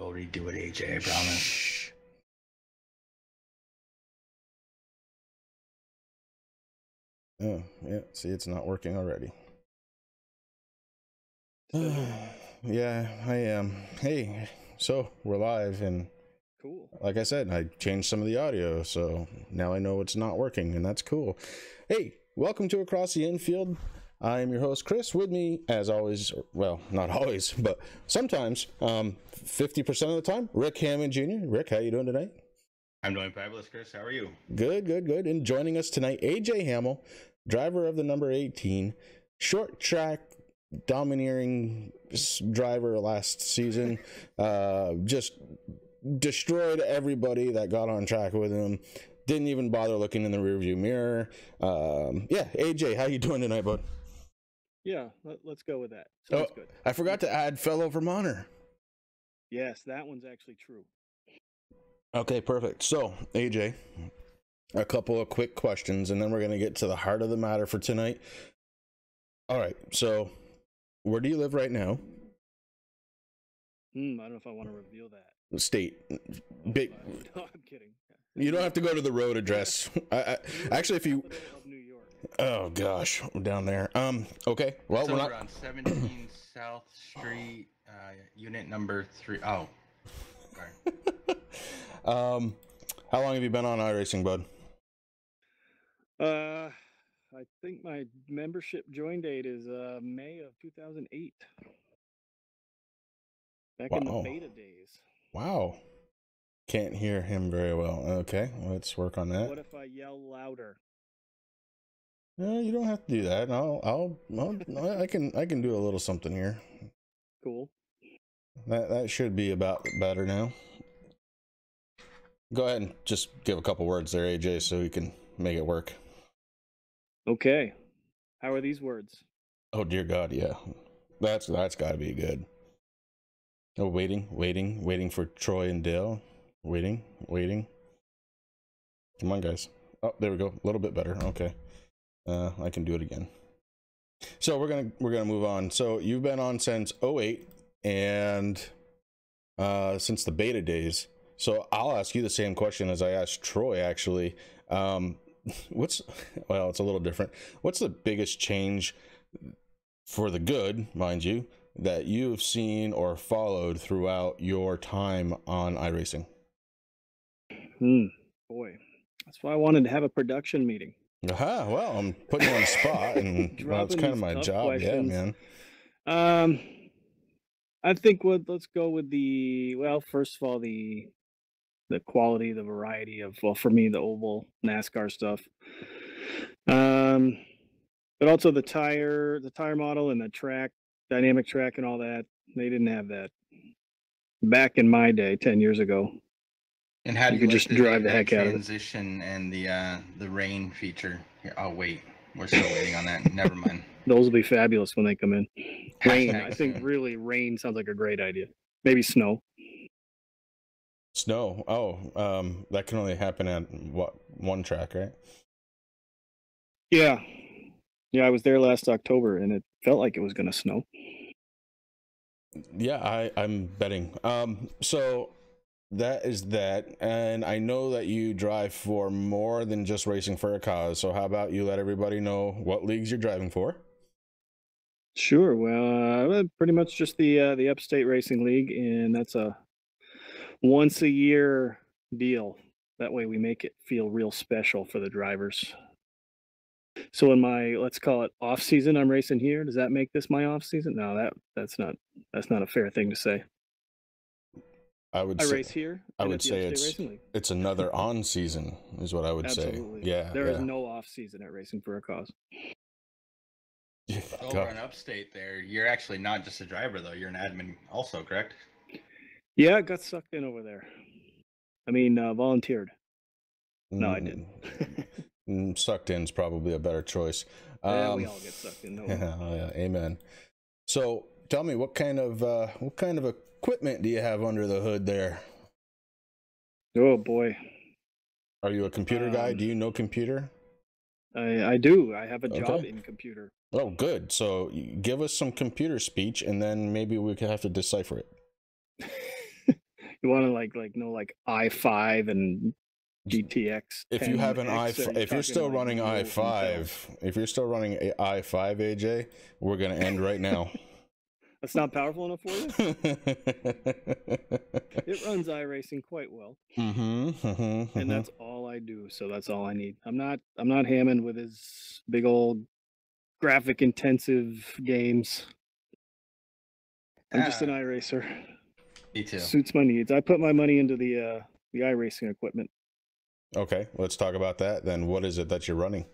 will redo it, AJ, I promise. Oh, yeah. See, it's not working already. Yeah, I am. Hey, so we're live, and cool. Like I said, I changed some of the audio, so now I know it's not working, and that's cool. Hey, welcome to Across the Infield. I'm your host, Chris. With me, as always, well, not always, but sometimes, 50% of the time, Rick Hamel Jr. Rick, how you doing tonight? I'm doing fabulous, Chris. How are you? Good. And joining us tonight, AJ Hamel, driver of the number 18, short track domineering driver last season, just destroyed everybody that got on track with him. Didn't even bother looking in the rearview mirror. Yeah, AJ, how you doing tonight, bud? Yeah, let's go with that. Sounds good. I forgot to add fellow Vermonter. Yes, that one's actually true. Okay, perfect. So, AJ, a couple of quick questions, and then we're going to get to the heart of the matter for tonight. All right, so where do you live right now? I don't know if I want to reveal that. State. Big. No, I'm kidding. You don't have to go to the road address. Actually, if you. Of New York. Oh gosh, down there. Okay. Well, we're not on 17 South Street, unit number 3. Oh, sorry. How long have you been on iRacing, bud? I think my membership join date is May of 2008. Back in the beta days. Wow. Can't hear him very well. Okay, let's work on that. What if I yell louder? No, you don't have to do that. I can do a little something here. Cool. That should be about better now. Go ahead and just give a couple words there, AJ, so we can make it work. Okay. How are these words? Oh dear God, yeah. That's got to be good. Oh, waiting for Troy and Dale. Waiting. Come on, guys. Oh, there we go. A little bit better. Okay. I can do it again. So we're gonna move on. So you've been on since 2008 and since the beta days. So I'll ask you the same question as I asked Troy, actually. It's a little different. What's the biggest change for the good, mind you, that you've seen or followed throughout your time on iRacing? Boy, that's why I wanted to have a production meeting. Aha, well, I'm putting you on the spot, and it's kind of my job. Questions. Yeah, man. I think let's go with first of all, the quality, the variety of, for me, the oval NASCAR stuff. But also the tire model and the track, dynamic track and all that. They didn't have that back in my day, 10 years ago. And how do you could just drive the heck out of it? Transition and the rain feature. Here, oh wait, we're still waiting on that. Never mind. Those will be fabulous when they come in. Rain, I think really rain sounds like a great idea. Maybe snow. Snow. Oh, that can only happen at one track, right? Yeah. I was there last October, and it felt like it was going to snow. Yeah, I'm betting. So that is that, and I know that you drive for more than just racing for a cause. So how about you let everybody know what leagues you're driving for? Sure. Well, pretty much just the Upstate Racing League, and that's a once a year deal. That way we make it feel real special for the drivers. So in my, let's call it off season, I'm racing here. Does that make this my off season? No, that's not a fair thing to say. I race here. I would say it's another on season is what I would Absolutely. say. Yeah. There is no off season at Racing for a Cause. Over in Upstate there, you're actually not just a driver though, you're an admin also, correct? Yeah, I got sucked in over there. I mean, volunteered. No, I didn't. Sucked in is probably a better choice. Yeah, we all get sucked in. Yeah, amen. So tell me, what kind of equipment do you have under the hood there? Oh boy. Are you a computer guy? Do you know computer? I do. I have a job in computer. Oh, good. So give us some computer speech, and then maybe we could have to decipher it. You want to like i5 and GTX. If you have an 10X, if you're still running Intel. i5, if you're still running a i5, AJ, we're gonna end right now. That's not powerful enough for you. It runs iRacing quite well, and that's all I do. So that's all I need. I'm not Hammond with his big old graphic intensive games. I'm just an iRacer. Me too. Suits my needs. I put my money into the iRacing equipment. Okay, let's talk about that then. What is it that you're running?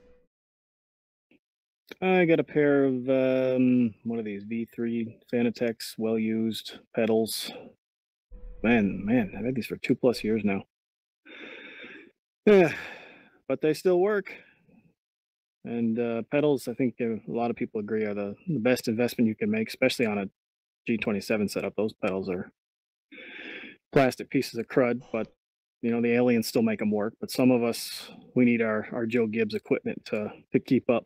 I got a pair of what are these V3 Fanatec's, well used pedals. Man, I've had these for 2+ years now. Yeah, but they still work. And pedals, I think a lot of people agree, are the best investment you can make, especially on a G27 setup. Those pedals are plastic pieces of crud, but you know the aliens still make them work. But some of us, we need our Joe Gibbs equipment to keep up.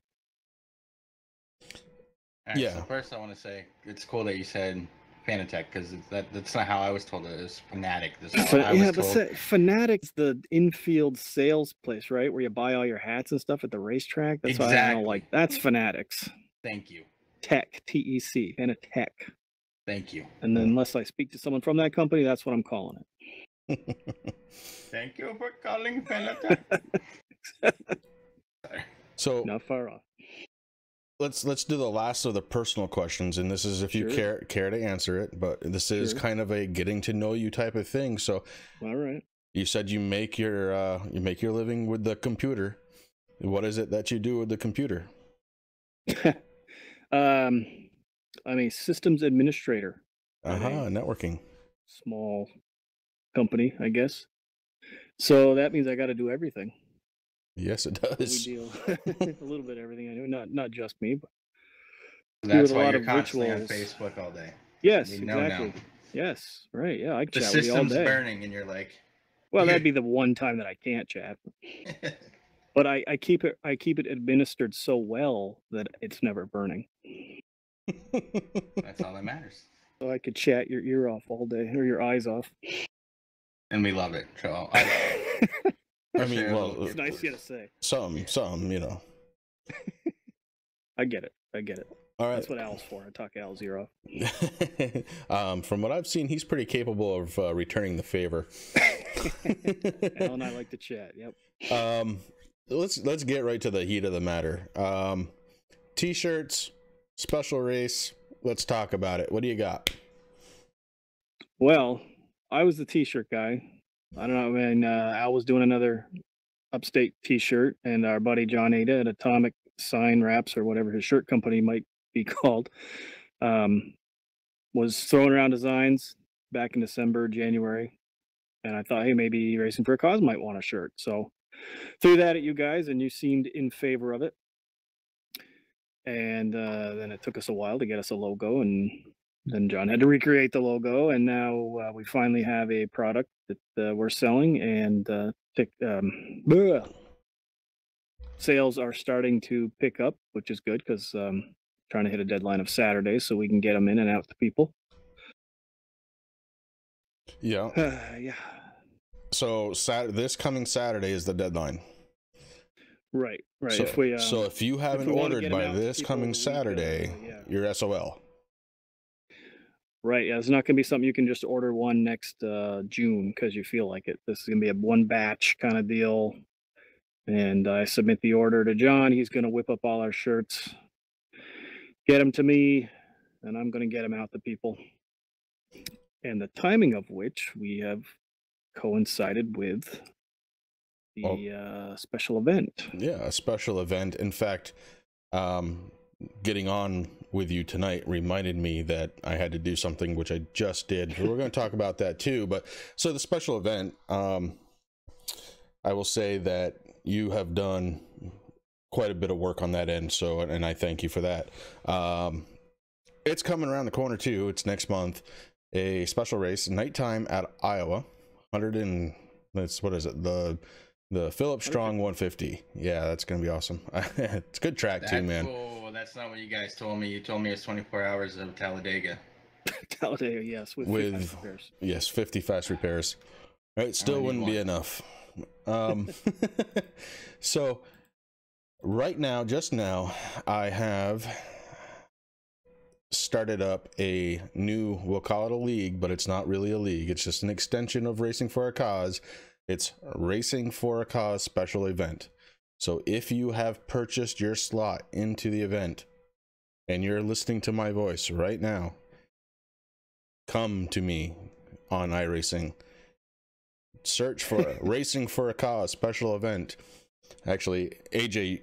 All right, so first I want to say it's cool that you said Fanatec, because that's not how I was told it. It was Fanatic. This is what I was told. Fanatic's the infield sales place, right? Where you buy all your hats and stuff at the racetrack. That's why I don't like. That's Fanatics. Thank you. Tech, TEC, Fanatec. Thank you. And then unless I speak to someone from that company, that's what I'm calling it. Thank you for calling Fanatec. So not far off. Let's do the last of the personal questions, and this is if you care to answer it, but this is kind of a getting to know you type of thing. So, all right. You said you make your living with the computer. What is it that you do with the computer? I'm a systems administrator. Networking. Small company, I guess. So that means I got to do everything. Yes, it does. We deal a little bit of everything I do, not just me, but that's why you're constantly on Facebook all day. Yes, exactly. Yes, right. Yeah, I can chat with you all day. The system's burning, and you're like, well, that'd be the one time that I can't chat. But I keep it administered so well that it's never burning. That's all that matters. So I could chat your ear off all day, or your eyes off. And we love it. So I love it. I mean, well, it's nice to say. Some, you know. I get it. All right. That's what Al's for. I talk Al's ear off. From what I've seen, he's pretty capable of returning the favor. Al and I like to chat. Yep. Let's get right to the heat of the matter. T-shirts, special race. Let's talk about it. What do you got? Well, I was the T-shirt guy. I don't know, man. Al was doing another upstate T-shirt, and our buddy John Ada at Atomic Sign Wraps, or whatever his shirt company might be called, was throwing around designs back in December, January, and I thought, hey, maybe Racing for a Cause might want a shirt. So threw that at you guys, and you seemed in favor of it. And then it took us a while to get us a logo, and then John had to recreate the logo, and now we finally have a product that we're selling, and sales are starting to pick up, which is good, because trying to hit a deadline of Saturday so we can get them in and out to people. Yeah. Yeah. So this coming Saturday is the deadline. Right. So if you haven't ordered by this coming Saturday, you're SOL. Right. Yeah, it's not going to be something you can just order one next June because you feel like it. This is going to be a one batch kind of deal. And I submit the order to John. He's going to whip up all our shirts, get them to me, and I'm going to get them out to people. And the timing of which we have coincided with the special event. Yeah, a special event. In fact, getting on with you tonight reminded me that I had to do something, which I just did. We're going to talk about that too. But so the special event, I will say that you have done quite a bit of work on that end. So, and I thank you for that. It's coming around the corner too. It's next month, a special race, nighttime at Iowa, what is it? The Philip Strong 150. Yeah, that's going to be awesome. It's a good track too, man. Cool. That's not what you guys told me. You told me it's 24 hours of Talladega. Talladega, yes, with fast repairs. Yes, 50 fast repairs. Right, still wouldn't be enough. So right now, just now, I have started up a new, we'll call it a league, but it's not really a league. It's just an extension of Racing for a Cause. It's Racing for a Cause special event. So if you have purchased your slot into the event and you're listening to my voice right now, come to me on iRacing. Search for Racing for a Cause special event. Actually, AJ,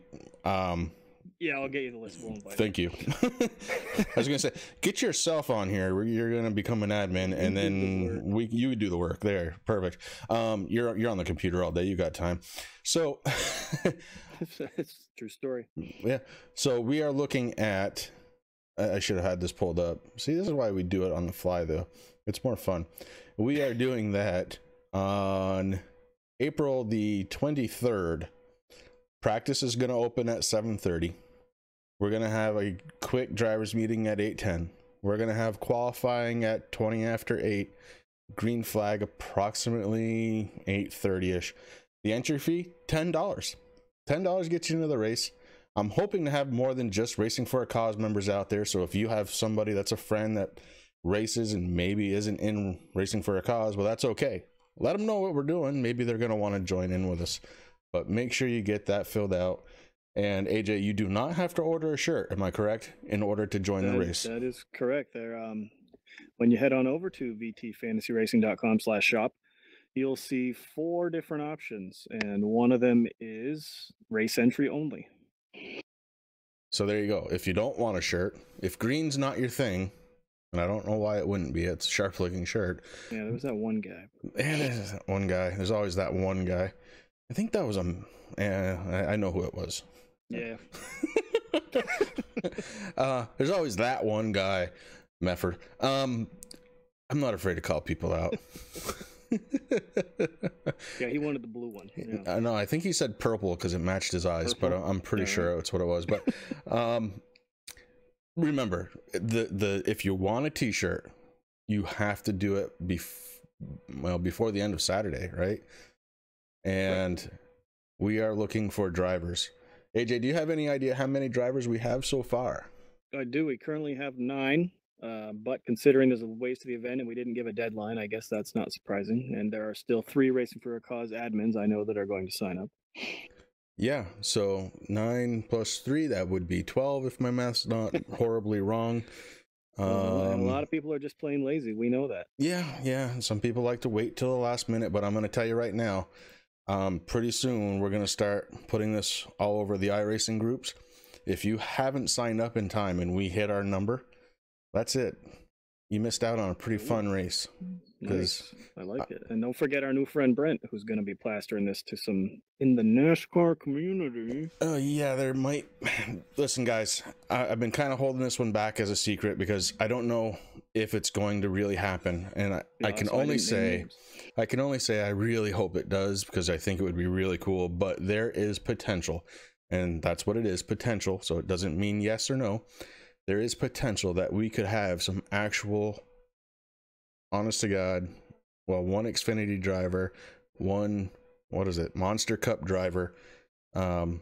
yeah, I'll get you the list. Thank you. I was gonna say, get yourself on here. You're gonna become an admin, and then you do the work there. Perfect. You're on the computer all day. You got time. So it's a true story. Yeah. So we are looking at. I should have had this pulled up. See, this is why we do it on the fly, though. It's more fun. We are doing that on April the 23rd. Practice is going to open at 7:30. We're going to have a quick drivers meeting at 8:10. We're going to have qualifying at 20 after 8. Green flag approximately 8:30ish. The entry fee, $10. $10 gets you into the race. I'm hoping to have more than just Racing for a Cause members out there. So if you have somebody that's a friend that races and maybe isn't in Racing for a Cause, well, that's okay. Let them know what we're doing. Maybe they're going to want to join in with us. But make sure you get that filled out. And AJ, you do not have to order a shirt, am I correct, in order to join the race? That is correct. There, when you head on over to vtfantasyracing.com/shop, you'll see 4 different options, and one of them is race entry only. So there you go. If you don't want a shirt, if green's not your thing, and I don't know why it wouldn't be, it's a sharp-looking shirt. Yeah, there was that one guy. And there's that one guy. There's always that one guy. I think that was I know who it was. Yeah. There's always that one guy, Mefford. I'm not afraid to call people out. Yeah, he wanted the blue one. Yeah. No, I think he said purple because it matched his eyes, but I'm pretty sure that's what it was. But remember, if you want a t-shirt, you have to do it before the end of Saturday, right? And we are looking for drivers. AJ, do you have any idea how many drivers we have so far? I do. We currently have 9. But considering there's a ways to the event and we didn't give a deadline, I guess that's not surprising. And there are still 3 Racing for a Cause admins I know that are going to sign up. Yeah, so 9 plus 3, that would be 12 if my math's not horribly wrong. And a lot of people are just plain lazy. We know that. Yeah. Some people like to wait till the last minute, but I'm going to tell you right now, pretty soon we're going to start putting this all over the iRacing groups. If you haven't signed up in time and we hit our number, that's it. You missed out on a pretty fun race. Nice. I like it. And don't forget our new friend Brent, who's going to be plastering this to some in the NASCAR community. Oh, yeah, there might. Listen, guys, I've been kind of holding this one back as a secret because I don't know if it's going to really happen. And I can only say I really hope it does because I think it would be really cool. But there is potential. And that's what it is, potential. So it doesn't mean yes or no. There is potential that we could have some actual, honest to God, well, one Xfinity driver, one, Monster Cup driver, and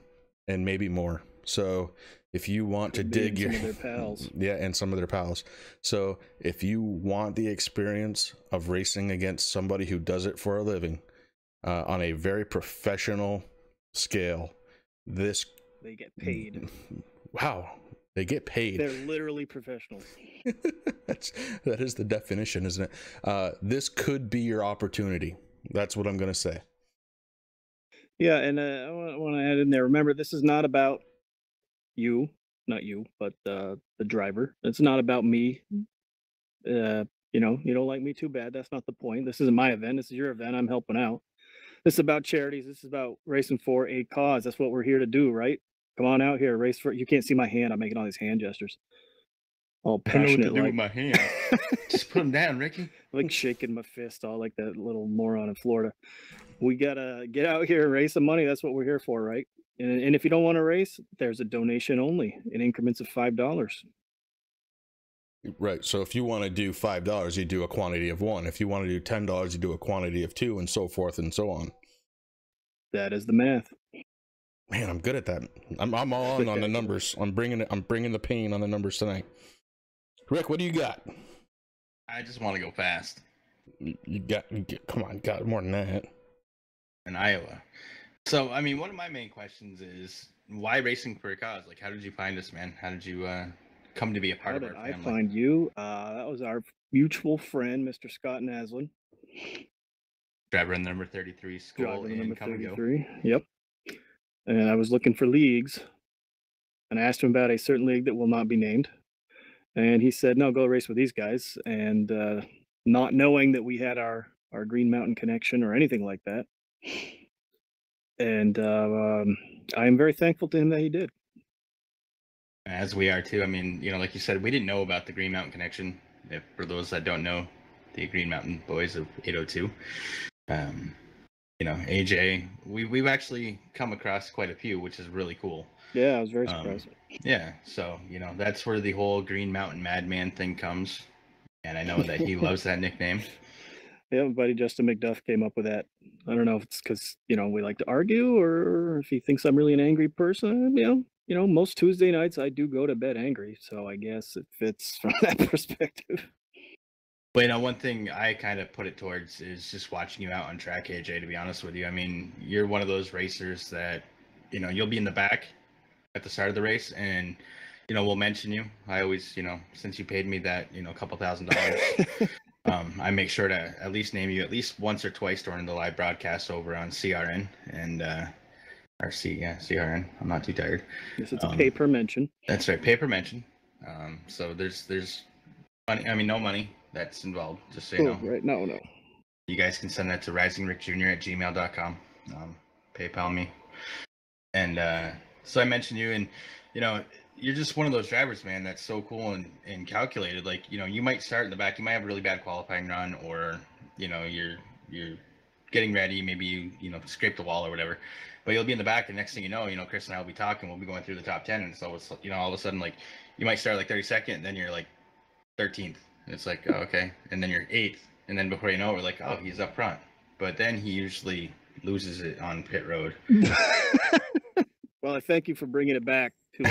maybe more. So if you want to dig some of their pals. Yeah, and some of their pals. So if you want the experience of racing against somebody who does it for a living on a very professional scale, they get paid. Wow. They get paid. They're literally professionals. That is the definition, isn't it? This could be your opportunity. That's what I'm going to say. Yeah, and I want to add in there. Remember, this is not about not you, but the driver. It's not about me. You don't like me too bad. That's not the point. This isn't my event. This is your event. I'm helping out. This is about charities. This is about racing for a cause. That's what we're here to do, right? Come on out here, race for. You can't see my hand. I'm making all these hand gestures. All passionate. I don't know what to do with my hand. Just put them down, Ricky. Like shaking my fist, all like that little moron in Florida. We gotta get out here and raise some money. That's what we're here for, right? And if you don't want to race, there's a donation only in increments of $5. Right. So if you want to do $5, you do a quantity of 1. If you want to do $10, you do a quantity of 2, and so forth and so on. That is the math. Man, I'm good at that. I'm all on the numbers. I'm bringing the pain on the numbers tonight. Rick, what do you got? I just want to go fast. You got come on, got more than that. In Iowa. So, I mean, one of my main questions is why Racing for a Cause? Like, how did you find us, man? How did you come to be a part of our family? How did I find you? That was our mutual friend, Mr. Scott Naslin. Driver in the number 33 school in Come and Go. Yep. And I was looking for leagues, and I asked him about a certain league that will not be named. And he said, no, go race with these guys. And not knowing that we had our Green Mountain connection or anything like that. And I am very thankful to him that he did. As we are too. I mean, you know, like you said, we didn't know about the Green Mountain connection. If, for those that don't know, the Green Mountain boys of 802. You know, AJ, we've actually come across quite a few, which is really cool. Yeah, I was very surprised. Yeah, so, you know, that's where the whole Green Mountain Madman thing comes. And I know that he loves that nickname. Yeah, my buddy Justin McDuff came up with that. I don't know if it's because, you know, we like to argue or if he thinks I'm really an angry person. You know, most Tuesday nights I do go to bed angry. So I guess it fits from that perspective. But, you know, one thing I kind of put it towards is just watching you out on track, AJ, to be honest with you. I mean, you're one of those racers that, you know, you'll be in the back at the start of the race and, you know, we'll mention you. I always, you know, since you paid me that, you know, a couple $1,000, I make sure to at least name you at least once or twice during the live broadcast over on CRN and CRN. I'm not too tired. Yes, it's a pay per mention. That's right, pay per mention. So there's money. I mean, no money that's involved. Just so you know. Right? No. You guys can send that to risingrickjr@gmail.com. PayPal me. And so I mentioned you, and you know, you're just one of those drivers, man, that's so cool and calculated. Like, you know, you might start in the back, you might have a really bad qualifying run, or, you know, you're getting ready, maybe you know, scrape the wall or whatever, but you'll be in the back, and next thing you know, Chris and I will be talking, we'll be going through the top 10, and so it's, you know, all of a sudden, like, you might start like 32nd, and then you're like 13th, and it's like, oh, okay, and then you're 8th, and then before you know it, we're like, oh, he's up front, but then he usually loses it on pit road. Well, I thank you for bringing it back to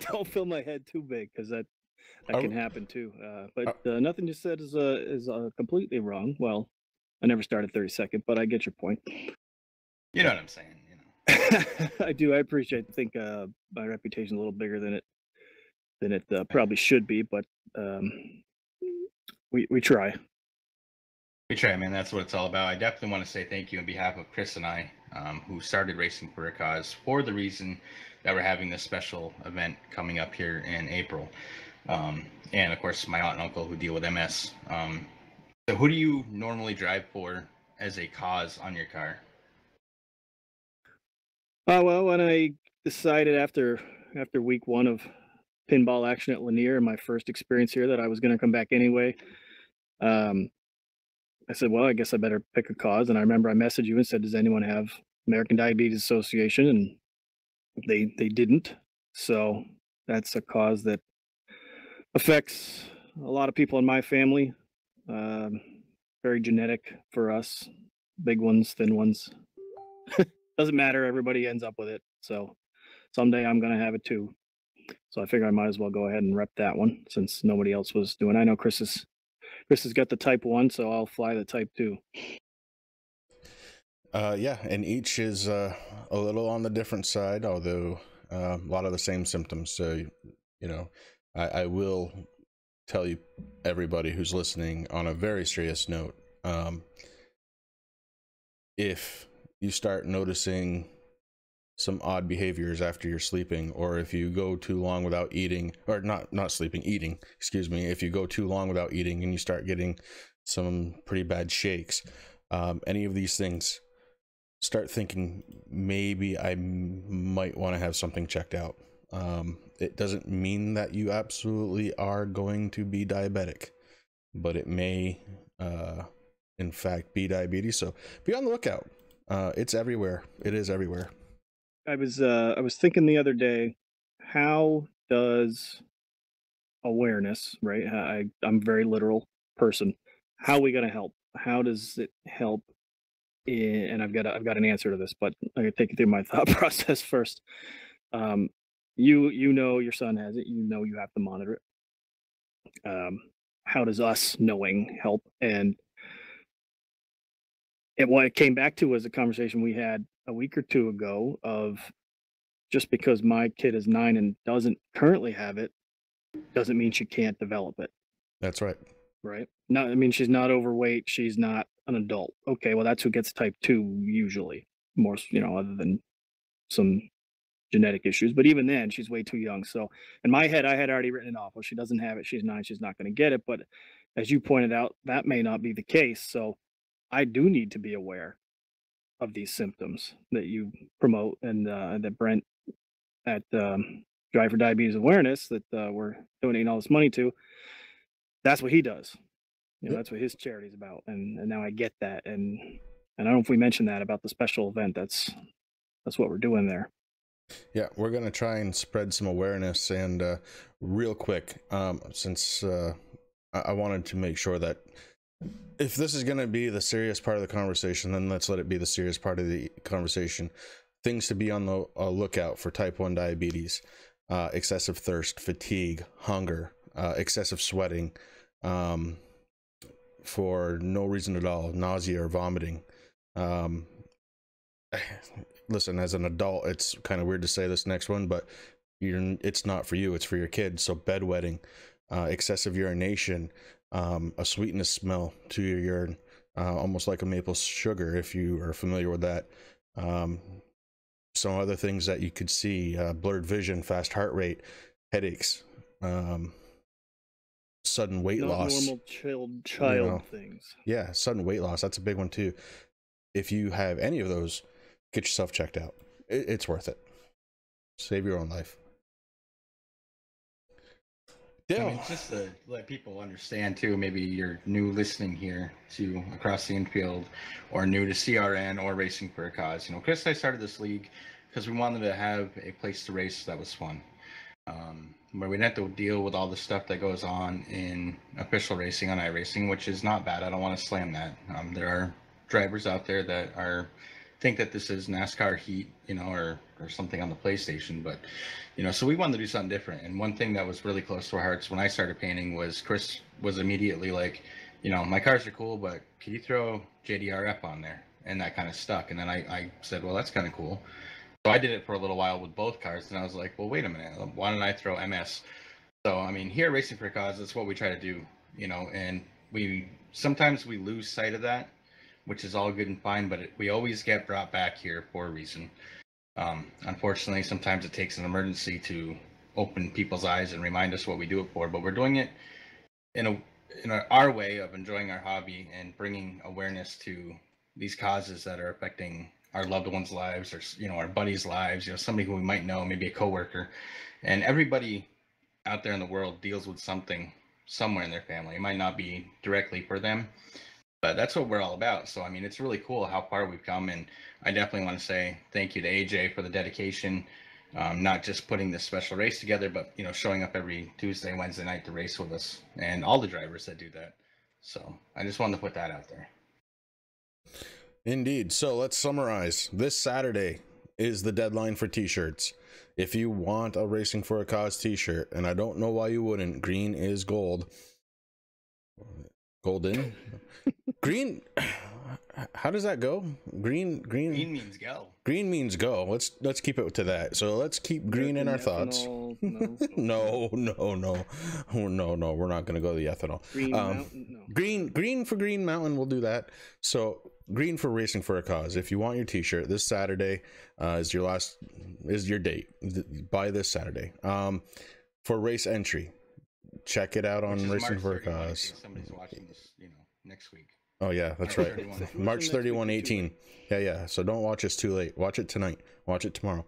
don't fill my head too big, because that can happen too. But nothing you said is completely wrong. Well, I never started 32nd, but I get your point. You know what I'm saying, you know. I do. I appreciate. I think my reputation is a little bigger than it probably should be, but we try. We try, man. That's what it's all about. I definitely want to say thank you on behalf of Chris and I, who started Racing for a Cause for the reason that we're having this special event coming up here in April. And of course, my aunt and uncle who deal with MS. So who do you normally drive for as a cause on your car? Well, when I decided after week 1 of pinball action at Lanier, my first experience here, that I was going to come back anyway, I said, well, I guess I better pick a cause. And I remember I messaged you and said, does anyone have American Diabetes Association? And they didn't. So that's a cause that affects a lot of people in my family. Very genetic for us. Big ones, thin ones. Doesn't matter. Everybody ends up with it. So someday I'm going to have it too. So I figure I might as well go ahead and rep that one since nobody else was doing. I know Chris has got the type 1, so I'll fly the type 2. Yeah, and each is a little on the different side, although a lot of the same symptoms. So, you know, I will tell you, everybody who's listening, on a very serious note, if you start noticing some odd behaviors after you're sleeping, or if you go too long without eating, or not sleeping, eating, excuse me, if you go too long without eating and you start getting some pretty bad shakes, any of these things, start thinking maybe I might want to have something checked out. It doesn't mean that you absolutely are going to be diabetic, but it may in fact be diabetes, so be on the lookout. It's everywhere. It is everywhere. I was thinking the other day, how does awareness, right? I'm a very literal person. How are we going to help? How does it help? And I've got an answer to this, but I gotta take you through my thought process first. Um, you know your son has it. You know you have to monitor it. How does us knowing help? And what it came back to was a conversation we had a week or two ago of just because my kid is 9 and doesn't currently have it doesn't mean she can't develop it. That's right. Right? No, I mean she's not overweight. She's not an adult. Okay, well that's who gets type 2 usually. More, other than some genetic issues. But even then, she's way too young. So in my head, I had already written it off. Well, she doesn't have it. She's 9. She's not going to get it. But as you pointed out, that may not be the case. So I do need to be aware of these symptoms that you promote and that Brent at Drive for Diabetes Awareness that we're donating all this money to. That's what he does. Yep. That's what his charity is about. And now I get that. And I don't know if we mentioned that about the special event. That's what we're doing there. Yeah, we're going to try and spread some awareness. And real quick, since I wanted to make sure that if this is going to be the serious part of the conversation, then let's let it be the serious part of the conversation. Things to be on the lookout for type 1 diabetes: excessive thirst, fatigue, hunger, excessive sweating, for no reason at all, nausea or vomiting. Listen, as an adult, it's kind of weird to say this next one, but it's not for you, it's for your kids. So bedwetting, excessive urination, a sweetness smell to your urine, almost like a maple sugar, if you are familiar with that. Some other things that you could see: blurred vision, fast heart rate, headaches, sudden weight loss. Normal child things. Yeah, sudden weight loss. That's a big one too. If you have any of those, get yourself checked out. It's worth it. Save your own life. I mean, just to let people understand too, maybe you're new listening here to Across the Infield, or new to CRN or Racing for a Cause. Chris and I started this league because we wanted to have a place to race that was fun, where we didn't have to deal with all the stuff that goes on in official racing on iRacing, which is not bad. I don't want to slam that. There are drivers out there that think that this is NASCAR heat, or something on the PlayStation, but so we wanted to do something different. And one thing that was really close to our hearts when I started painting was Chris was immediately like, my cars are cool, but can you throw JDRF on there? And that kind of stuck. And then I said, well, that's kind of cool. So I did it for a little while with both cars, and I was like, well, wait a minute, why don't I throw MS? So I mean, here at Racing for a Cause, that's what we try to do, and sometimes we lose sight of that, which is all good and fine, but we always get brought back here for a reason. Unfortunately, sometimes it takes an emergency to open people's eyes and remind us what we do it for, but we're doing it in our way of enjoying our hobby and bringing awareness to these causes that are affecting our loved ones' lives, or our buddies' lives, somebody who we might know, maybe a coworker. And everybody out there in the world deals with something somewhere in their family. It might not be directly for them, but that's what we're all about. So I mean, it's really cool how far we've come, and I definitely want to say thank you to AJ for the dedication, not just putting this special race together, but showing up every Tuesday, Wednesday night to race with us, and all the drivers that do that. So I just wanted to put that out there. Indeed. So let's summarize. This Saturday is the deadline for t-shirts. If you want a Racing for a Cause t-shirt, and I don't know why you wouldn't, green is gold. Golden? Green? How does that go? Green means go. Green means go. Let's keep it to that. So let's keep green in our thoughts. No. We're not going to go the ethanol. Green Mountain. No. Green for Green Mountain. We'll do that. So green for Racing for a Cause. If you want your t-shirt, this Saturday is your date. Buy this Saturday. For race entry, check it out on Racing for a Cause. Somebody's watching this, next week. Oh yeah, that's right. March 31, 18. Yeah. So don't watch us too late. Watch it tonight. Watch it tomorrow.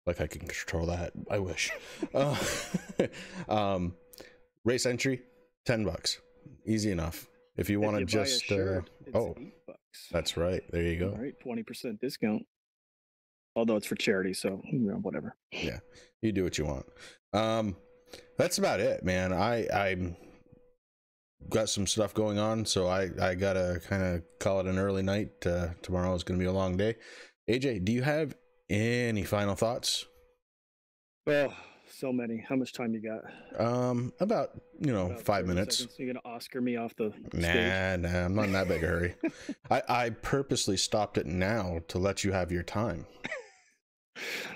Like I can control that. I wish. Race entry, $10. Easy enough. If you want to just shirt, $8. That's right. There you go. All right, 20% discount. Although it's for charity, so whatever. Yeah, you do what you want. That's about it, man. I'm got some stuff going on, so I gotta kind of call it an early night. Tomorrow is gonna be a long day. AJ, do you have any final thoughts? Oh, so many. How much time you got? About About 5 30 minutes. seconds. You're gonna Oscar me off the Nah, stage? I'm not in that big a hurry. I purposely stopped it now to let you have your time.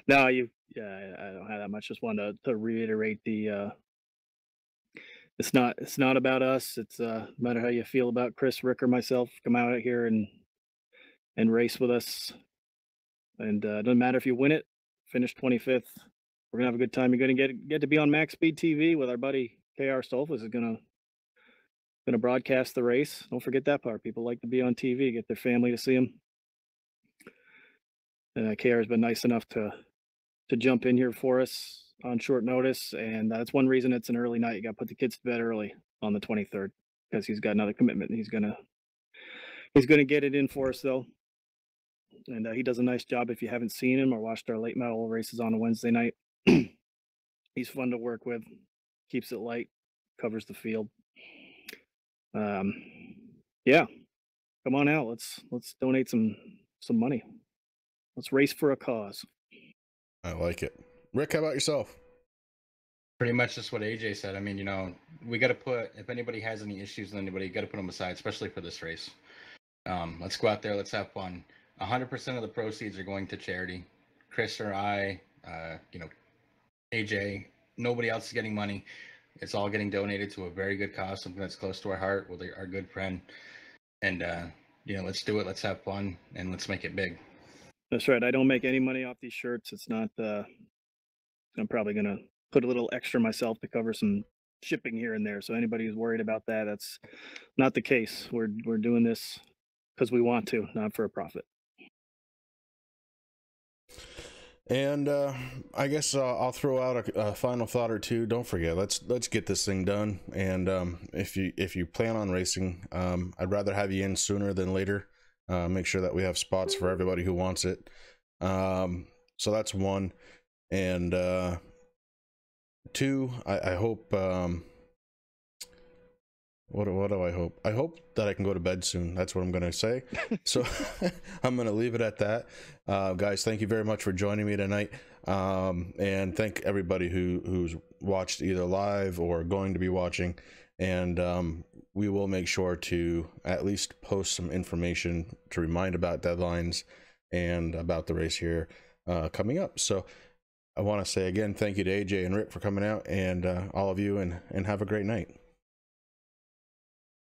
No, I don't have that much. Just wanted to reiterate the. It's not about us. It's no matter how you feel about Chris, Rick, or myself. Come out here and race with us. And it doesn't matter if you win it, finish 25th. We're gonna have a good time. You're gonna get to be on Max Speed TV with our buddy KR Stolfus is gonna broadcast the race. Don't forget that part. People like to be on TV, get their family to see them. KR has been nice enough to jump in here for us on short notice, and that's one reason it's an early night. You got to put the kids to bed early on the 23rd because he's got another commitment. He's gonna get it in for us though, and he does a nice job. If you haven't seen him or watched our late model races on a Wednesday night, he's fun to work with. Keeps it light, covers the field. Yeah, come on out. Let's donate some money. Let's race for a cause. I like it. Rick, how about yourself? Pretty much just what AJ said. I mean, we got to put, if anybody has any issues with anybody, you got to put them aside, especially for this race. Let's go out there. Let's have fun. 100% of the proceeds are going to charity. Chris or I, AJ, nobody else is getting money. It's all getting donated to a very good cause, something that's close to our heart with our good friend. And, let's do it. Let's have fun and let's make it big. That's right. I don't make any money off these shirts. It's not, I'm probably going to put a little extra myself to cover some shipping here and there. So anybody who's worried about that, that's not the case. We're doing this because we want to, not for a profit. And I guess I'll throw out a final thought or two. Don't forget, let's get this thing done. And if you plan on racing, I'd rather have you in sooner than later. Make sure that we have spots for everybody who wants it. So that's one. And two, I hope. What do I hope? I hope that I can go to bed soon. That's what I'm going to say. So I'm going to leave it at that. Guys, thank you very much for joining me tonight. And thank everybody who's watched either live or going to be watching. And we will make sure to at least post some information to remind about deadlines and about the race here coming up. So I want to say again, thank you to AJ and Rick for coming out, and all of you, and have a great night.